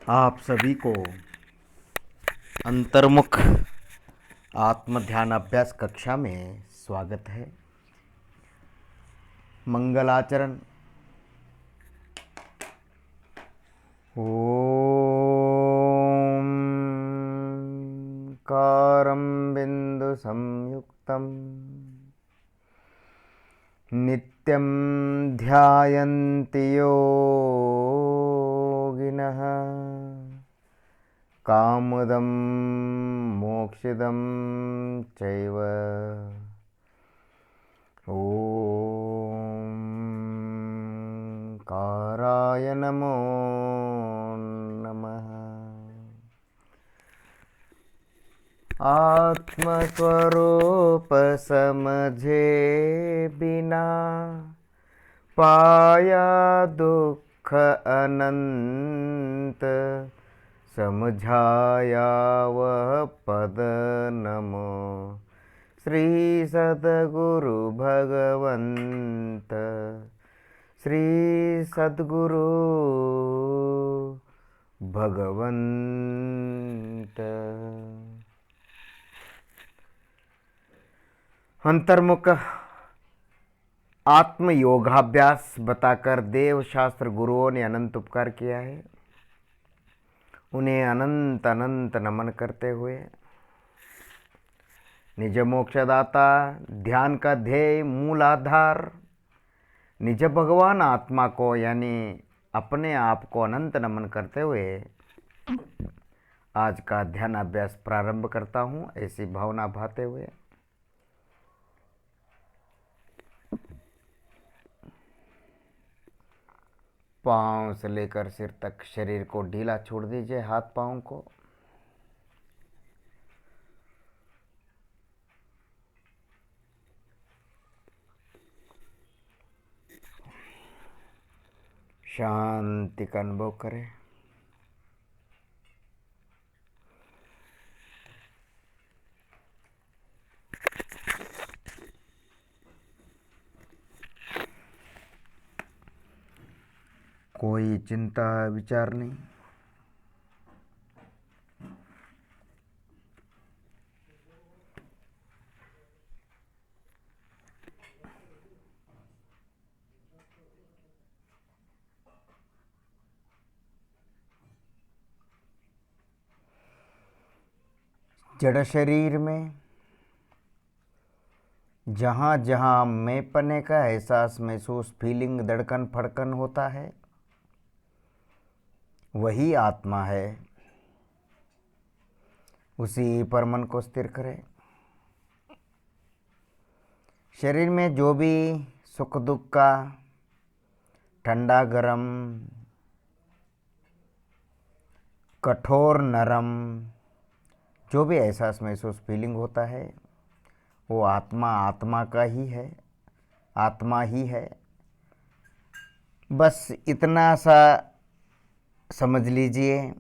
आप सभी को अंतर्मुख आत्म ध्यान अभ्यास कक्षा में स्वागत है। मंगलाचरण। ओम कारं बिंदु संयुक्तम नित्यं ध्यायन्ति योगिनः कामदं मोक्षदं चैव। ओम काराय नमो नमः। आत्मस्वरूप समझे बिना पाया दुख अनंत, समझाया वह पद नमो श्री सद्गुरु भगवंत। श्री सद्गुरु भगवंत। अंतर्मुख आत्म योगाभ्यास बताकर देव शास्त्र गुरुओं ने अनंत उपकार किया है। उन्हें अनंत अनंत नमन करते हुए निज मोक्षदाता, ध्यान का ध्येय, मूल आधार, निज भगवान आत्मा को यानी अपने आप को अनंत नमन करते हुए आज का ध्यान अभ्यास प्रारंभ करता हूँ। ऐसी भावना भाते हुए पाँव से लेकर सिर तक शरीर को ढीला छोड़ दीजिए। हाथ पाँव को शांति का अनुभव करें। कोई चिंता विचार नहीं। जड़ शरीर में जहाँ जहाँ मैंपने का एहसास महसूस फीलिंग धड़कन फड़कन होता है वही आत्मा है। उसी पर मन को स्थिर करें। शरीर में जो भी सुख दुख का, ठंडा गरम, कठोर नरम, जो भी एहसास महसूस फीलिंग होता है वो आत्मा आत्मा का ही है, आत्मा ही है। बस इतना सा समझ लीजिए,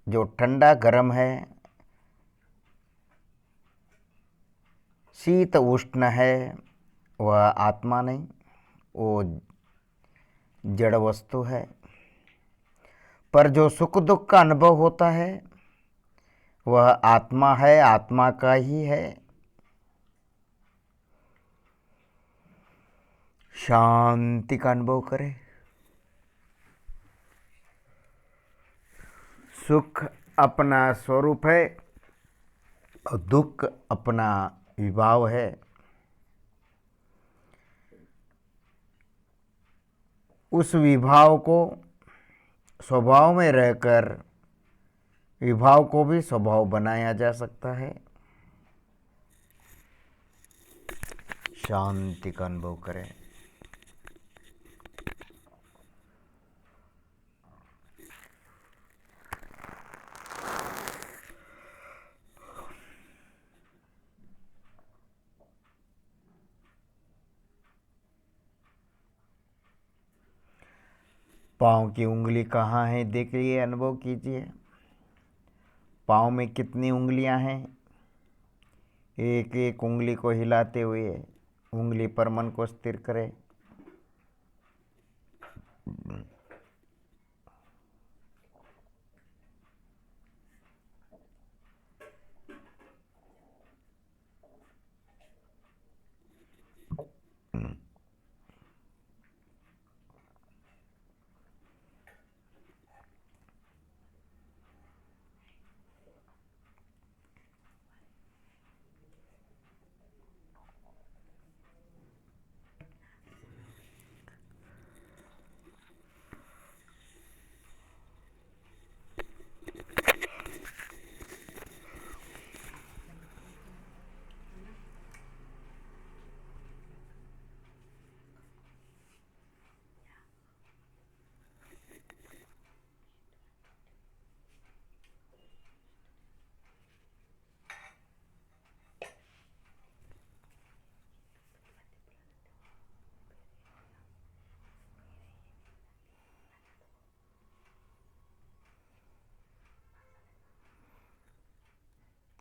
जो ठंडा गरम है, शीत उष्ण है, वह आत्मा नहीं, वो जड़ वस्तु है। पर जो सुख दुख का अनुभव होता है वह आत्मा है, आत्मा का ही है। शांति का अनुभव करें। सुख अपना स्वरूप है और दुख अपना विभाव है। उस विभाव को स्वभाव में रहकर विभाव को भी स्वभाव बनाया जा सकता है। शांति का अनुभव करें। पाँव की उंगली कहाँ है देखिए, अनुभव कीजिए। पाँव में कितनी उंगलियां हैं। एक एक उंगली को हिलाते हुए उंगली पर मन को स्थिर करें।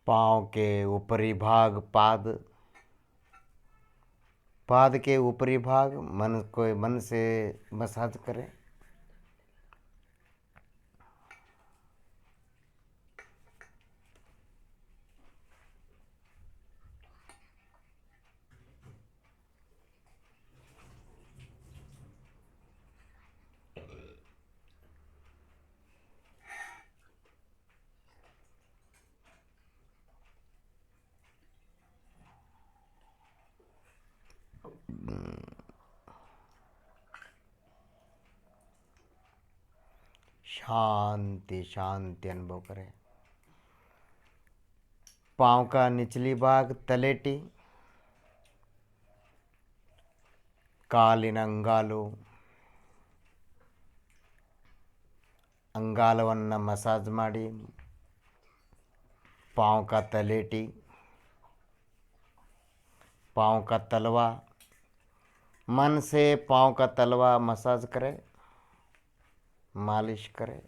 पाँव के ऊपरी भाग पाद, पाद के ऊपरी भाग मन से मसाज करें। शांति शांति अनुभव करें। पाँव का निचली भाग तलेटी, कालिन अंगालो, अंगालवन्न मसाज माड़ी। पाँव का तलेटी, पाँव का तलवा, मन से पाँव का तलवा मसाज करें, मालिश करें।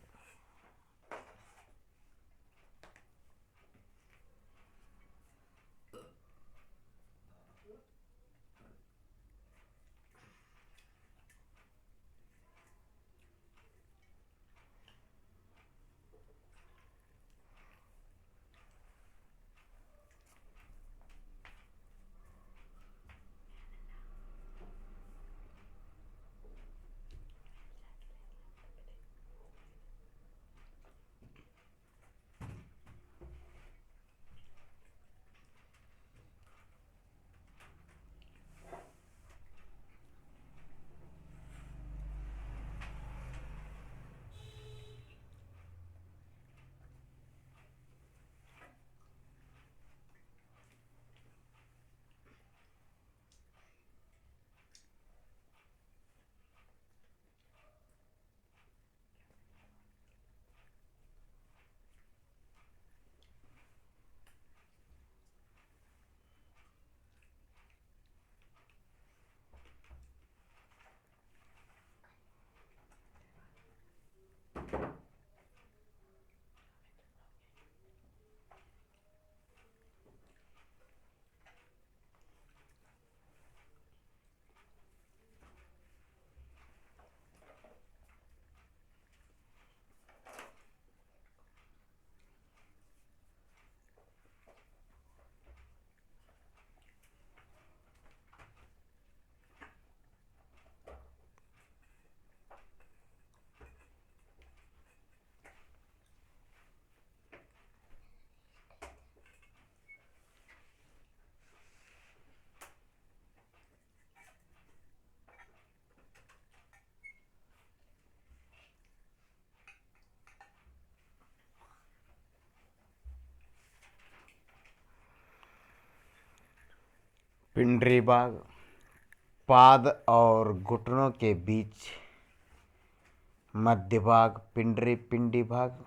पिंडरी भाग, पाद और घुटनों के बीच मध्य भाग पिंडी भाग।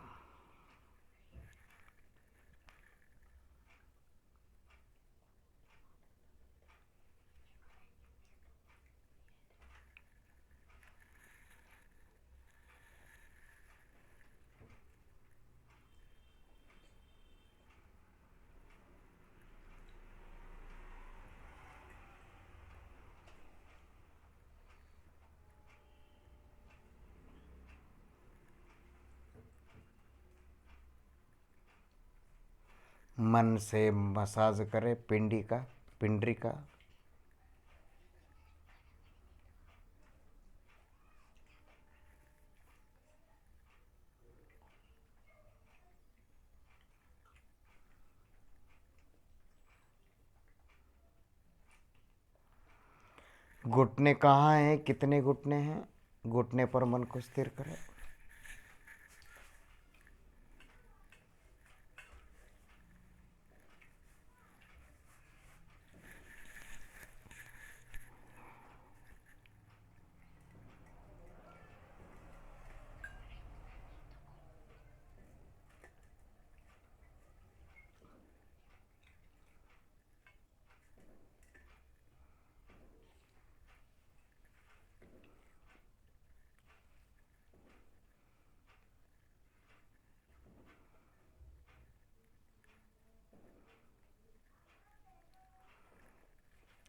मन से मसाज करें पिंडरी का। घुटने कहाँ हैं, कितने घुटने हैं, घुटने पर मन को स्थिर करें।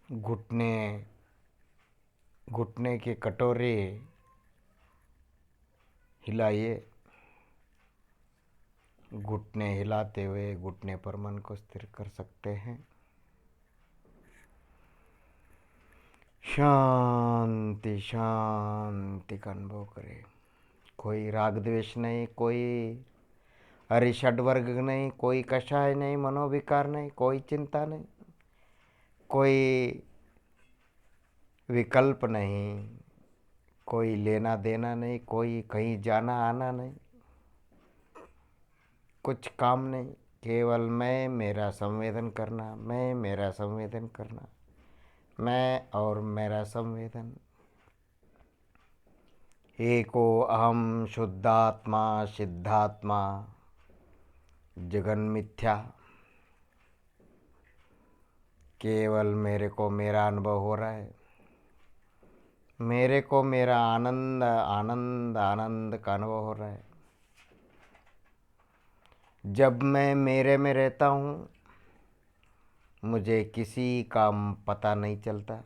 घुटने घुटने के कटोरे हिलाइए। घुटने हिलाते हुए घुटने पर मन को स्थिर कर सकते हैं। शांति शांति का अनुभव करें। कोई राग द्वेष नहीं, कोई अरिषड वर्ग नहीं, कोई कषाय नहीं, मनोविकार नहीं, कोई चिंता नहीं, कोई विकल्प नहीं, कोई लेना देना नहीं, कोई कहीं जाना आना नहीं, कुछ काम नहीं। केवल मैं मेरा संवेदन करना, मैं मेरा संवेदन करना, मैं और मेरा संवेदन। एको अहम शुद्धात्मा सिद्धात्मा जगन मिथ्या। केवल मेरे को मेरा अनुभव हो रहा है, मेरे को मेरा आनंद आनंद आनंद का अनुभव हो रहा है। जब मैं मेरे में रहता हूँ मुझे किसी का पता नहीं चलता।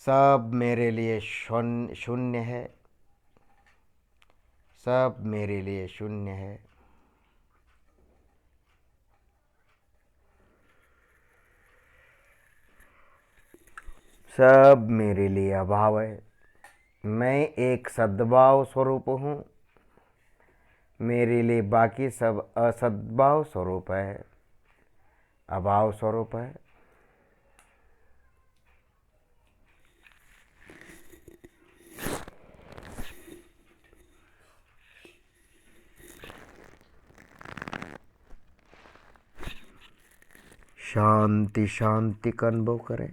सब मेरे लिए शून्य है, सब मेरे लिए शून्य है। सब मेरे लिए अभाव है। मैं एक सद्भाव स्वरूप हूँ, मेरे लिए बाकी सब असद्भाव स्वरूप है, अभाव स्वरूप है। शांति शांति का अनुभव करें।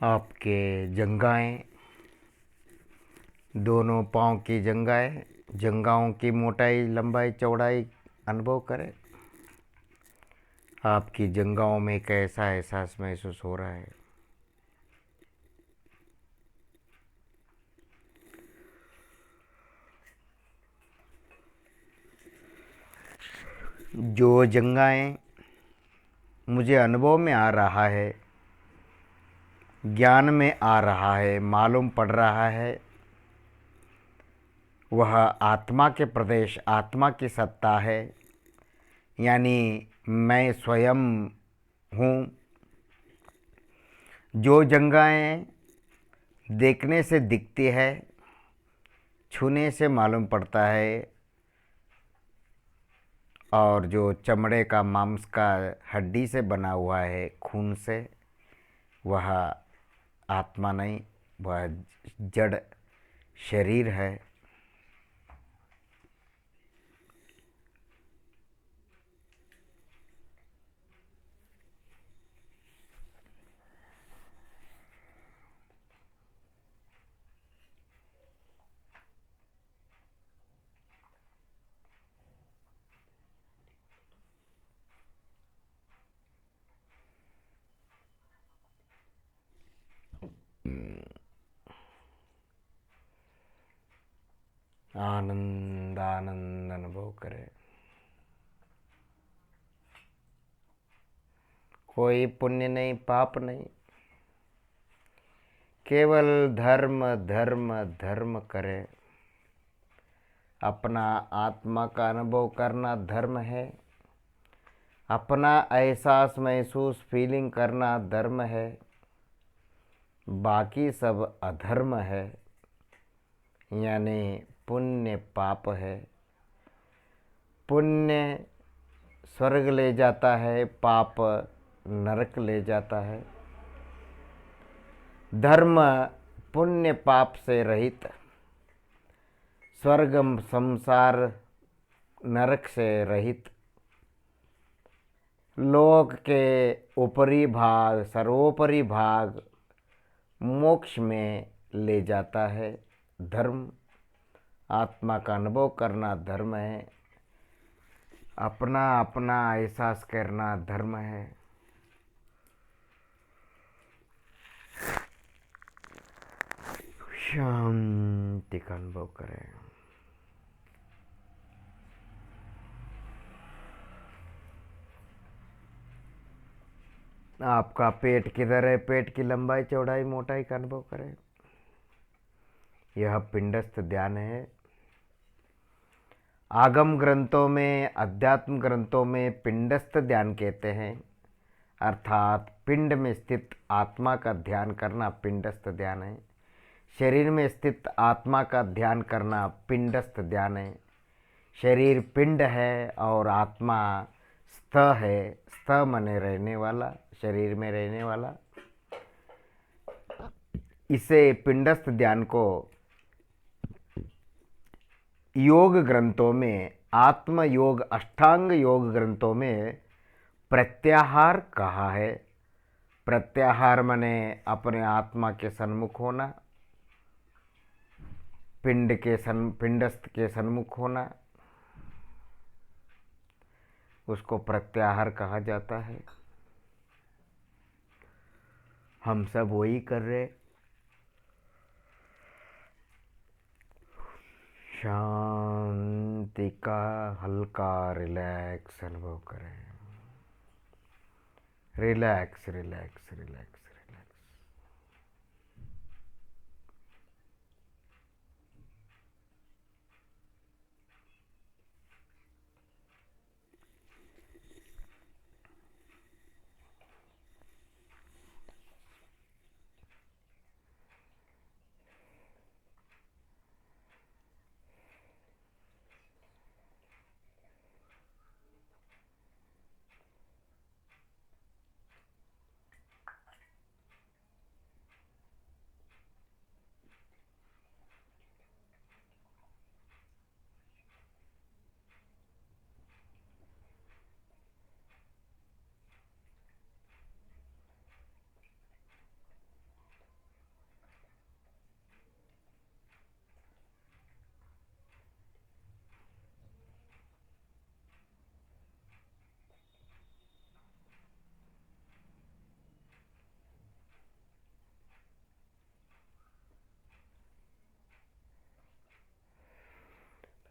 आपके जंघाएं, दोनों पाँव की जंघाएं, जंघाओं की मोटाई लंबाई चौड़ाई अनुभव करें। आपकी जंघाओं में कैसा एहसास महसूस हो रहा है। जो जंघाएं मुझे अनुभव में आ रहा है, ज्ञान में आ रहा है, मालूम पड़ रहा है, वह आत्मा के प्रदेश, आत्मा की सत्ता है। यानी मैं स्वयं हूँ। जो जंघाएं देखने से दिखती है, छूने से मालूम पड़ता है, और जो चमड़े का मांस का हड्डी से बना हुआ है, खून से, वह आत्मा नहीं, वह जड़ शरीर है। आनंद आनंद अनुभव करें। कोई पुण्य नहीं, पाप नहीं, केवल धर्म धर्म धर्म करे। अपना आत्मा का अनुभव करना धर्म है, अपना एहसास महसूस फीलिंग करना धर्म है, बाकी सब अधर्म है, यानी पुण्य पाप है। पुण्य स्वर्ग ले जाता है, पाप नरक ले जाता है। धर्म पुण्य पाप से रहित, स्वर्ग संसार नरक से रहित, लोक के ऊपरी भाग सर्वोपरि भाग मोक्ष में ले जाता है। धर्म आत्मा का अनुभव करना धर्म है, अपना अपना एहसास करना धर्म है। शांति का अनुभव करें। आपका पेट किधर है, पेट की लंबाई चौड़ाई मोटाई का अनुभव करें। यह पिंडस्थ ध्यान है। आगम ग्रंथों में, अध्यात्म ग्रंथों में पिंडस्थ ध्यान कहते हैं, अर्थात पिंड में स्थित आत्मा का ध्यान करना पिंडस्थ ध्यान है। शरीर में स्थित आत्मा का ध्यान करना पिंडस्थ ध्यान है। शरीर पिंड है और आत्मा स्थ है। स्थ मने रहने वाला, शरीर में रहने वाला। इसे पिंडस्थ ध्यान को योग ग्रंथों में, आत्म योग अष्टांग योग ग्रंथों में प्रत्याहार कहा है। प्रत्याहार मने अपने आत्मा के सन्मुख होना, पिंडस्थ के सन्मुख होना, उसको प्रत्याहार कहा जाता है। हम सब वही कर रहे। शांति का हल्का रिलैक्स अनुभव करें। Relax relax relax.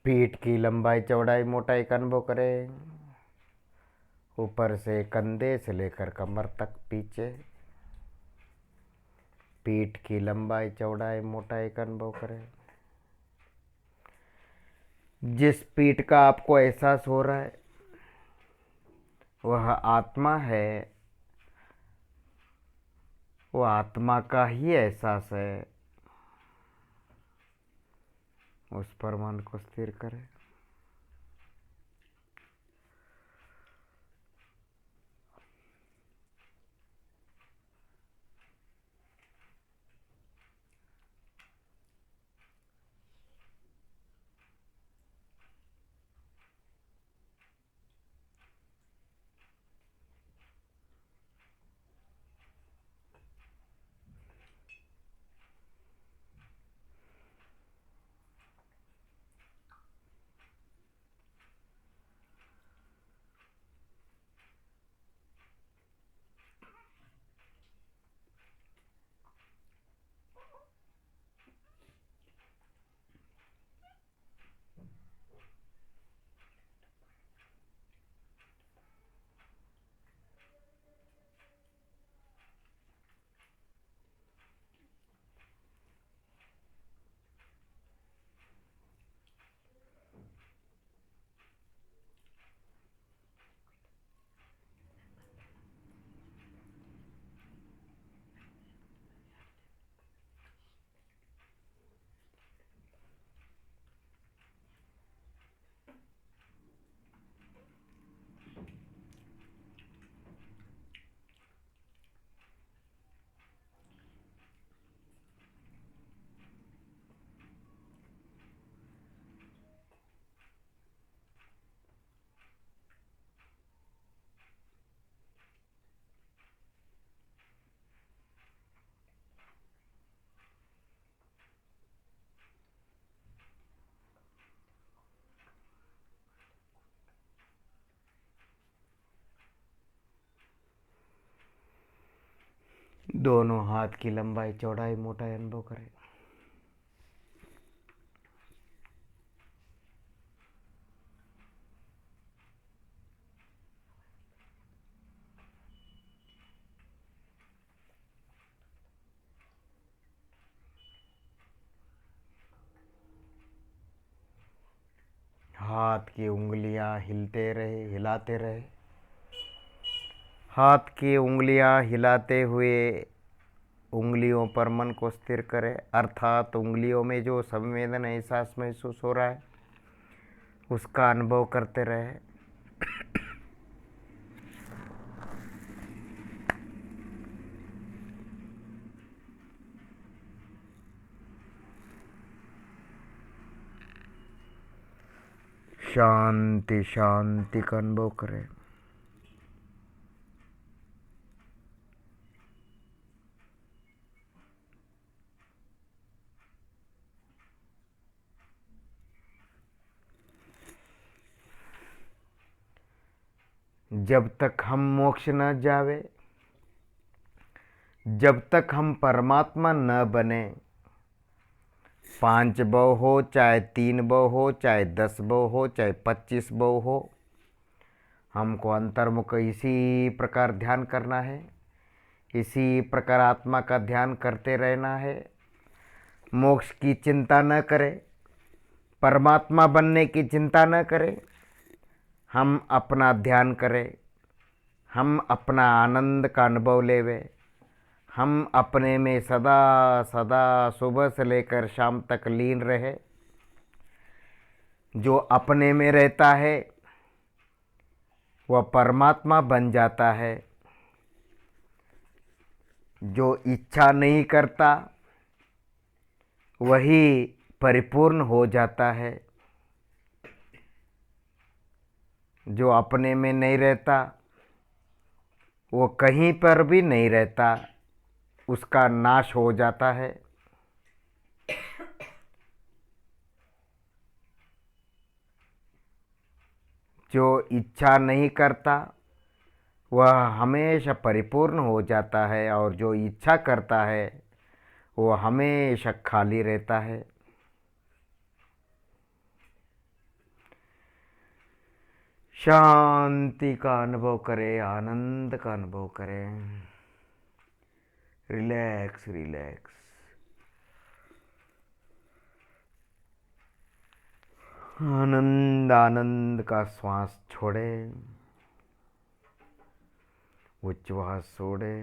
पीठ की लंबाई चौड़ाई मोटाई का अनुभव करें। ऊपर से कंधे से लेकर कमर तक पीछे पीठ की लंबाई चौड़ाई मोटाई का अनुभव करें। जिस पीठ का आपको एहसास हो रहा है वह आत्मा है, वो आत्मा का ही एहसास है। उस पर मन को स्थिर करें। दोनों हाथ की लंबाई चौड़ाई मोटाई अनुभव करें। हाथ की उंगलियां हिलाते रहे। हाथ की उंगलियां हिलाते हुए उंगलियों पर मन को स्थिर करें, अर्थात उंगलियों में जो संवेदना एहसास महसूस हो रहा है उसका अनुभव करते रहे। शांति शांति का अनुभव करें। जब तक हम मोक्ष न जावे, जब तक हम परमात्मा न बने, 5 भव हो, चाहे 3 भव हो, चाहे 10 भव हो, चाहे 25 भव हो, हमको अंतर्मुख इसी प्रकार ध्यान करना है, इसी प्रकार आत्मा का ध्यान करते रहना है। मोक्ष की चिंता न करें, परमात्मा बनने की चिंता न करें। हम अपना ध्यान करें, हम अपना आनंद का अनुभव लेवे, हम अपने में सदा सदा सुबह से लेकर शाम तक लीन रहे। जो अपने में रहता है वह परमात्मा बन जाता है। जो इच्छा नहीं करता वही परिपूर्ण हो जाता है। जो अपने में नहीं रहता वो कहीं पर भी नहीं रहता, उसका नाश हो जाता है। जो इच्छा नहीं करता वह हमेशा परिपूर्ण हो जाता है, और जो इच्छा करता है वो हमेशा खाली रहता है। शांति का अनुभव करें, आनंद का अनुभव करें। Relax relax. आनंद आनंद का श्वास छोड़े, उच्छ्वास छोड़े।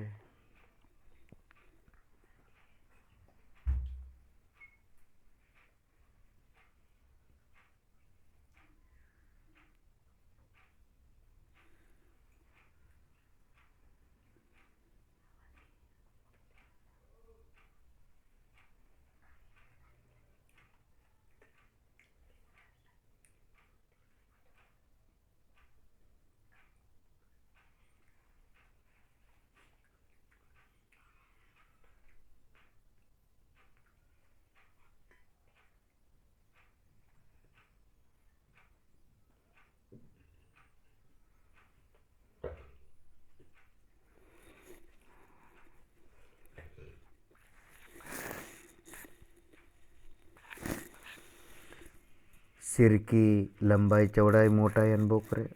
सिर की लंबाई चौड़ाई मोटाई अनुभव करें।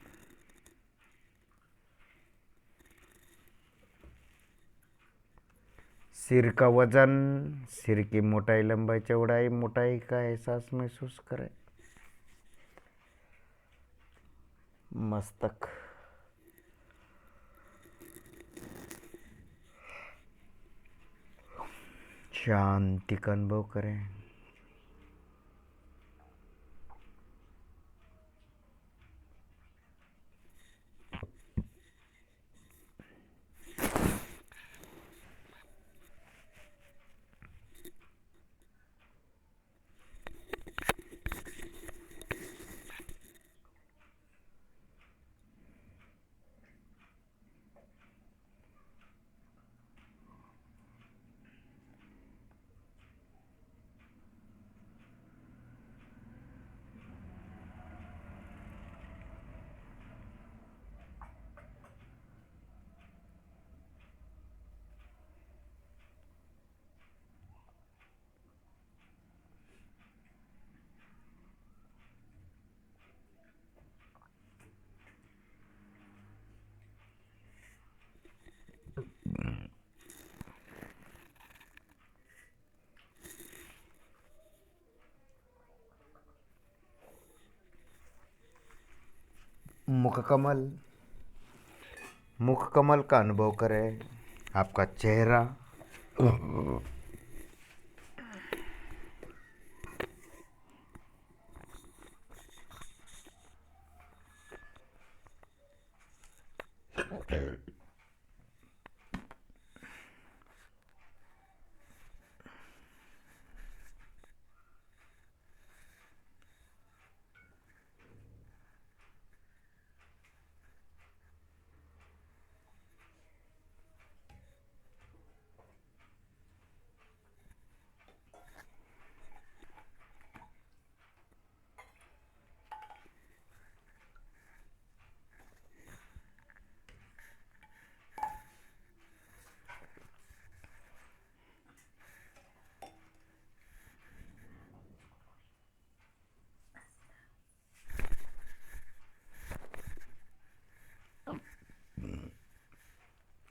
सिर का वजन, सिर की मोटाई लंबाई चौड़ाई मोटाई का एहसास महसूस करें। मस्तक, शांति का अनुभव करें। मुख कमल का अनुभव करें, आपका चेहरा,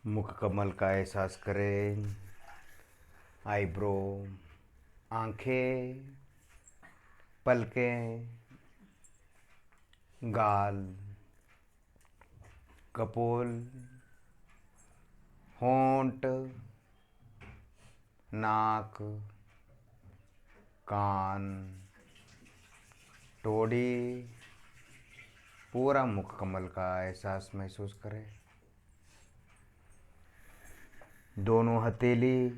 मुख कमल का एहसास करें, आईब्रो, आंखें, पलकें, गाल, कपोल, होंठ, नाक, कान, टोड़ी, पूरा मुख कमल का एहसास महसूस करें। दोनों हथेली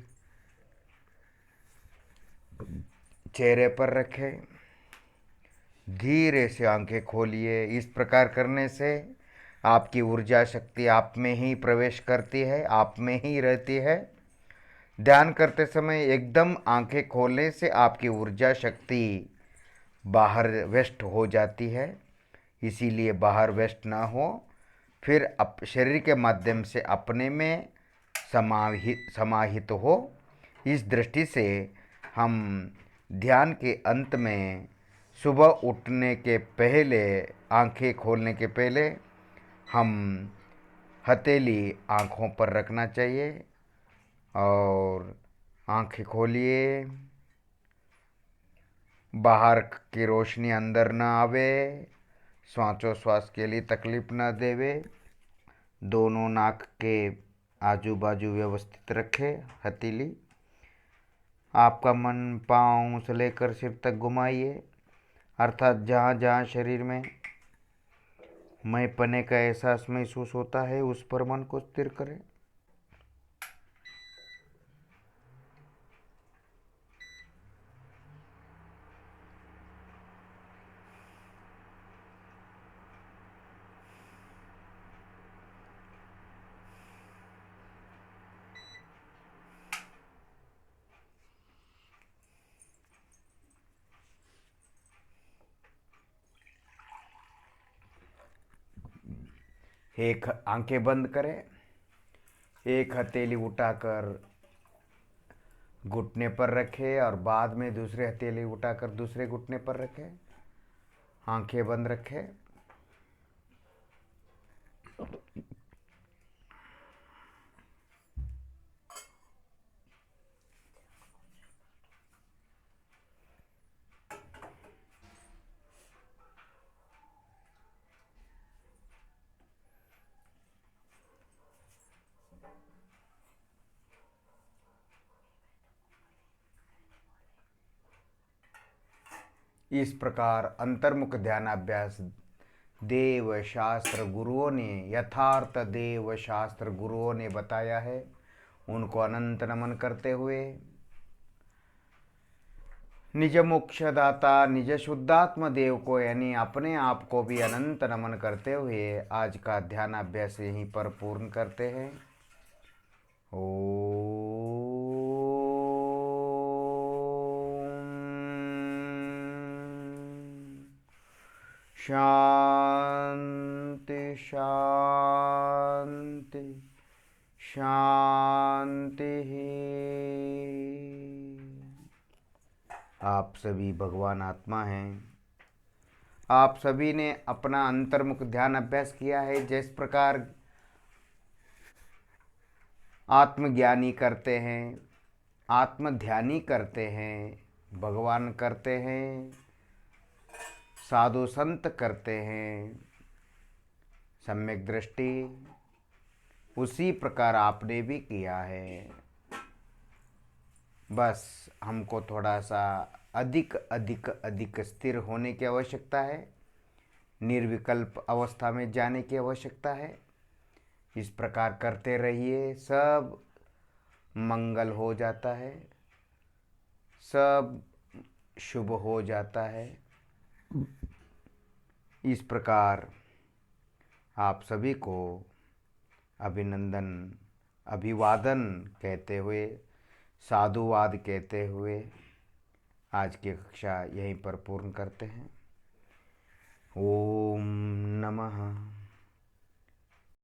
चेहरे पर रखें, धीरे से आंखें खोलिए। इस प्रकार करने से आपकी ऊर्जा शक्ति आप में ही प्रवेश करती है, आप में ही रहती है। ध्यान करते समय एकदम आंखें खोलने से आपकी ऊर्जा शक्ति बाहर व्यस्त हो जाती है, इसीलिए बाहर व्यस्त ना हो, फिर शरीर के माध्यम से अपने में समाहित हो। इस दृष्टि से हम ध्यान के अंत में सुबह उठने के पहले, आंखें खोलने के पहले हम हथेली आँखों पर रखना चाहिए और आंखें खोलिए। बाहर की रोशनी अंदर ना आवे, श्वासोच्छ्वास के लिए तकलीफ ना देवे। दोनों नाक के आजू बाजू व्यवस्थित रखें हथेली। आपका मन पाँव से लेकर सिर तक घुमाइए, अर्थात जहाँ जहाँ शरीर में मैंपने का एहसास महसूस होता है उस पर मन को स्थिर करें। एक आंखें बंद करें, एक हथेली उठाकर घुटने पर रखें और बाद में दूसरे हथेली उठाकर दूसरे घुटने पर रखें। आंखें बंद रखें। इस प्रकार अंतर्मुख ध्यानाभ्यास देव शास्त्र गुरुओं ने, यथार्थ देव शास्त्र गुरुओं ने बताया है, उनको अनंत नमन करते हुए निज मोक्षदाता निज शुद्धात्म देव को यानी अपने आप को भी अनंत नमन करते हुए आज का ध्यानाभ्यास यहीं पर पूर्ण करते हैं। शांति शांति शांति। आप सभी भगवान आत्मा हैं। आप सभी ने अपना अंतर्मुख ध्यान अभ्यास किया है। जिस प्रकार आत्मज्ञानी करते हैं, आत्मध्यानी करते हैं, भगवान करते हैं, साधु संत करते हैं, सम्यक दृष्टि उसी प्रकार आपने भी किया है। बस हमको थोड़ा सा अधिक अधिक अधिक स्थिर होने की आवश्यकता है, निर्विकल्प अवस्था में जाने की आवश्यकता है। इस प्रकार करते रहिए, सब मंगल हो जाता है, सब शुभ हो जाता है। इस प्रकार आप सभी को अभिनंदन, अभिवादन कहते हुए, साधुवाद कहते हुए आज की कक्षा यहीं पर पूर्ण करते हैं। ओम नमः।